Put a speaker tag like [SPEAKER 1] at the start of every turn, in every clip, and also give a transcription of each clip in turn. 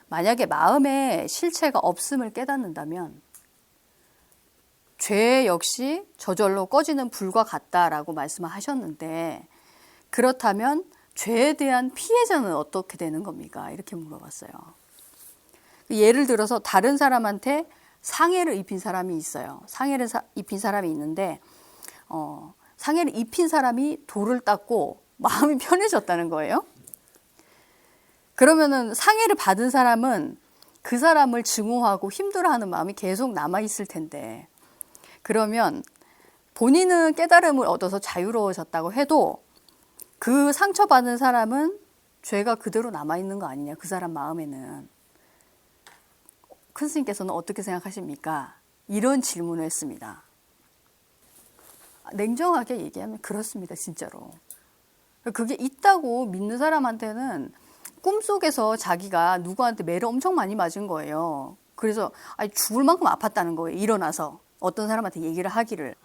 [SPEAKER 1] 만약에 마음에 실체가 없음을 깨닫는다면 죄 역시 저절로 꺼지는 불과 같다라고 말씀을 하셨는데, 그렇다면 죄에 대한 피해자는 어떻게 되는 겁니까? 이렇게 물어봤어요. 예를 들어서 다른 사람한테 상해를 입힌 사람이 있어요. 상해를 입힌 사람이 있는데 상해를 입힌 사람이 돌을 닦고 마음이 편해졌다는 거예요. 그러면은 상해를 받은 사람은 그 사람을 증오하고 힘들어하는 마음이 계속 남아있을 텐데, 그러면 본인은 깨달음을 얻어서 자유로워졌다고 해도 그 상처받은 사람은 죄가 그대로 남아있는 거 아니냐, 그 사람 마음에는. 큰 스님께서는 어떻게 생각하십니까? 이런 질문을 했습니다. 냉정하게 얘기하면 그렇습니다, 진짜로. 그게 있다고 믿는 사람한테는 꿈속에서 자기가 누구한테 매를 엄청 많이 맞은 거예요. 그래서 죽을 만큼 아팠다는 거예요, 일어나서. 어떤 사람한테 얘기를 하기를.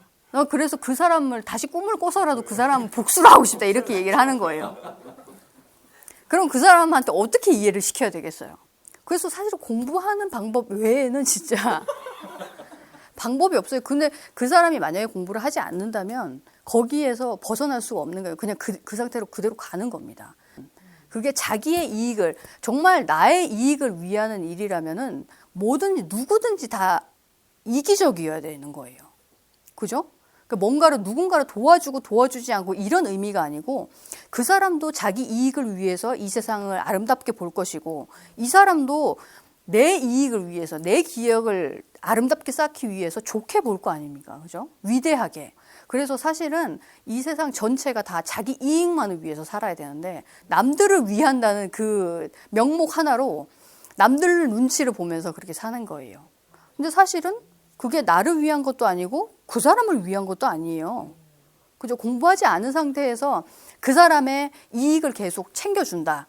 [SPEAKER 1] 그래서 그 사람을 다시 꿈을 꿔서라도 그 사람은 복수를 하고 싶다, 이렇게 얘기를 하는 거예요. 그럼 그 사람한테 어떻게 이해를 시켜야 되겠어요? 그래서 사실 공부하는 방법 외에는 진짜 방법이 없어요. 근데 그 사람이 만약에 공부를 하지 않는다면 거기에서 벗어날 수가 없는 거예요. 그냥 그 상태로 그대로 가는 겁니다. 그게 자기의 이익을, 정말 나의 이익을 위하는 일이라면은 뭐든지 누구든지 다 이기적이어야 되는 거예요. 그죠? 뭔가를 누군가를 도와주고 도와주지 않고 이런 의미가 아니고, 그 사람도 자기 이익을 위해서 이 세상을 아름답게 볼 것이고, 이 사람도 내 이익을 위해서, 내 기억을 아름답게 쌓기 위해서 좋게 볼 거 아닙니까? 그죠? 위대하게. 그래서 사실은 이 세상 전체가 다 자기 이익만을 위해서 살아야 되는데, 남들을 위한다는 그 명목 하나로 남들 눈치를 보면서 그렇게 사는 거예요. 근데 사실은 그게 나를 위한 것도 아니고 그 사람을 위한 것도 아니에요. 그죠? 공부하지 않은 상태에서 그 사람의 이익을 계속 챙겨준다.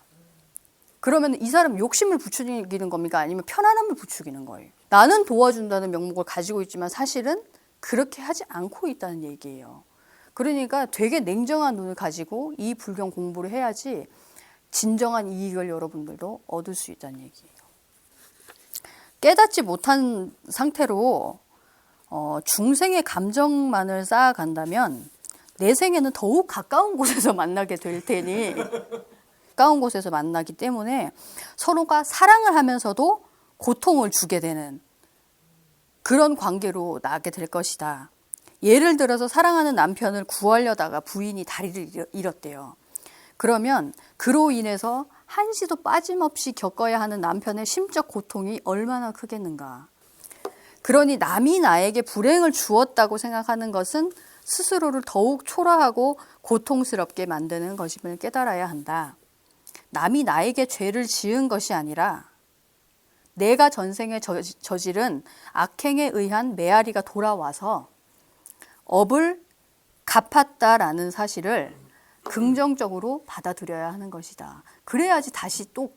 [SPEAKER 1] 그러면 이 사람 욕심을 부추기는 겁니까? 아니면 편안함을 부추기는 거예요? 나는 도와준다는 명목을 가지고 있지만 사실은 그렇게 하지 않고 있다는 얘기예요. 그러니까 되게 냉정한 눈을 가지고 이 불경 공부를 해야지 진정한 이익을 여러분들도 얻을 수 있다는 얘기예요. 깨닫지 못한 상태로 중생의 감정만을 쌓아간다면 내생에는 더욱 가까운 곳에서 만나게 될 테니, 가까운 곳에서 만나기 때문에 서로가 사랑을 하면서도 고통을 주게 되는 그런 관계로 나게 될 것이다. 예를 들어서 사랑하는 남편을 구하려다가 부인이 다리를 잃었대요. 그러면 그로 인해서 한시도 빠짐없이 겪어야 하는 남편의 심적 고통이 얼마나 크겠는가. 그러니 남이 나에게 불행을 주었다고 생각하는 것은 스스로를 더욱 초라하고 고통스럽게 만드는 것임을 깨달아야 한다. 남이 나에게 죄를 지은 것이 아니라 내가 전생에 저지른 악행에 의한 메아리가 돌아와서 업을 갚았다라는 사실을 긍정적으로 받아들여야 하는 것이다. 그래야지 다시 또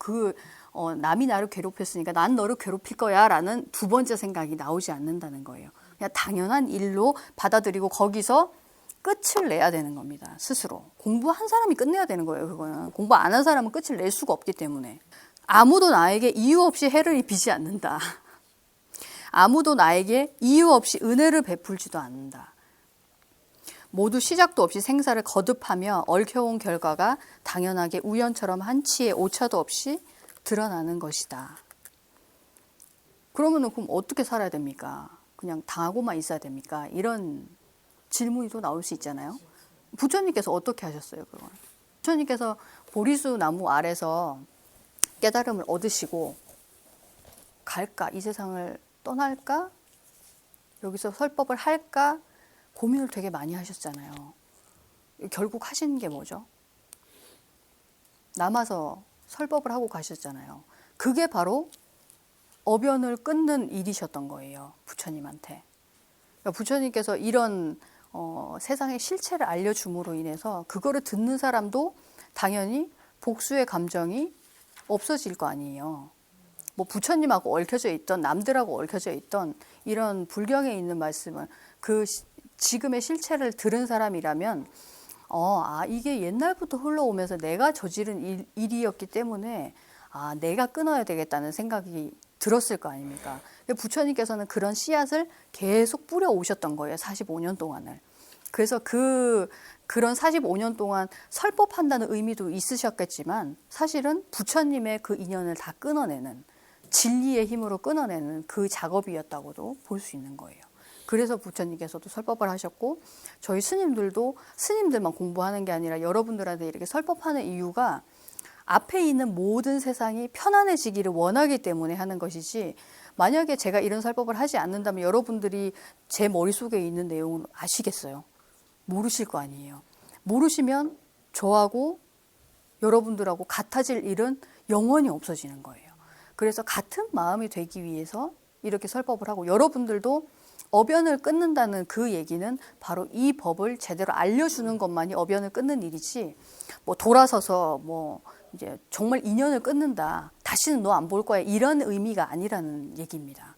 [SPEAKER 1] 남이 나를 괴롭혔으니까 난 너를 괴롭힐 거야 라는 두 번째 생각이 나오지 않는다는 거예요. 그냥 당연한 일로 받아들이고 거기서 끝을 내야 되는 겁니다. 스스로. 공부한 사람이 끝내야 되는 거예요. 그거는. 공부 안 한 사람은 끝을 낼 수가 없기 때문에. 아무도 나에게 이유 없이 해를 입히지 않는다. 아무도 나에게 이유 없이 은혜를 베풀지도 않는다. 모두 시작도 없이 생사를 거듭하며 얽혀온 결과가 당연하게 우연처럼 한치의 오차도 없이 드러나는 것이다. 그러면 그럼 어떻게 살아야 됩니까? 그냥 당하고만 있어야 됩니까? 이런 질문이 또 나올 수 있잖아요. 부처님께서 어떻게 하셨어요? 그건? 부처님께서 보리수 나무 아래서 깨달음을 얻으시고 갈까? 이 세상을 떠날까? 여기서 설법을 할까? 고민을 되게 많이 하셨잖아요. 결국 하신 게 뭐죠? 남아서 설법을 하고 가셨잖아요. 그게 바로 어변을 끊는 일이셨던 거예요. 부처님한테. 그러니까 부처님께서 이런 세상의 실체를 알려줌으로 인해서 그거를 듣는 사람도 당연히 복수의 감정이 없어질 거 아니에요. 뭐 부처님하고 얽혀져 있던, 남들하고 얽혀져 있던 이런 불경에 있는 말씀은 지금의 실체를 들은 사람이라면 이게 옛날부터 흘러오면서 내가 저지른 일이었기 때문에 아, 내가 끊어야 되겠다는 생각이 들었을 거 아닙니까? 부처님께서는 그런 씨앗을 계속 뿌려 오셨던 거예요. 45년 동안을. 그래서 그런 45년 동안 설법한다는 의미도 있으셨겠지만 사실은 부처님의 그 인연을 다 끊어내는, 진리의 힘으로 끊어내는 그 작업이었다고도 볼 수 있는 거예요. 그래서 부처님께서도 설법을 하셨고, 저희 스님들도 스님들만 공부하는 게 아니라 여러분들한테 이렇게 설법하는 이유가 앞에 있는 모든 세상이 편안해지기를 원하기 때문에 하는 것이지, 만약에 제가 이런 설법을 하지 않는다면 여러분들이 제 머릿속에 있는 내용을 아시겠어요? 모르실 거 아니에요. 모르시면 저하고 여러분들하고 같아질 일은 영원히 없어지는 거예요. 그래서 같은 마음이 되기 위해서 이렇게 설법을 하고, 여러분들도 어변을 끊는다는 그 얘기는 바로 이 법을 제대로 알려주는 것만이 어변을 끊는 일이지, 뭐 돌아서서 뭐 이제 정말 인연을 끊는다, 다시는 너 안 볼 거야, 이런 의미가 아니라는 얘기입니다.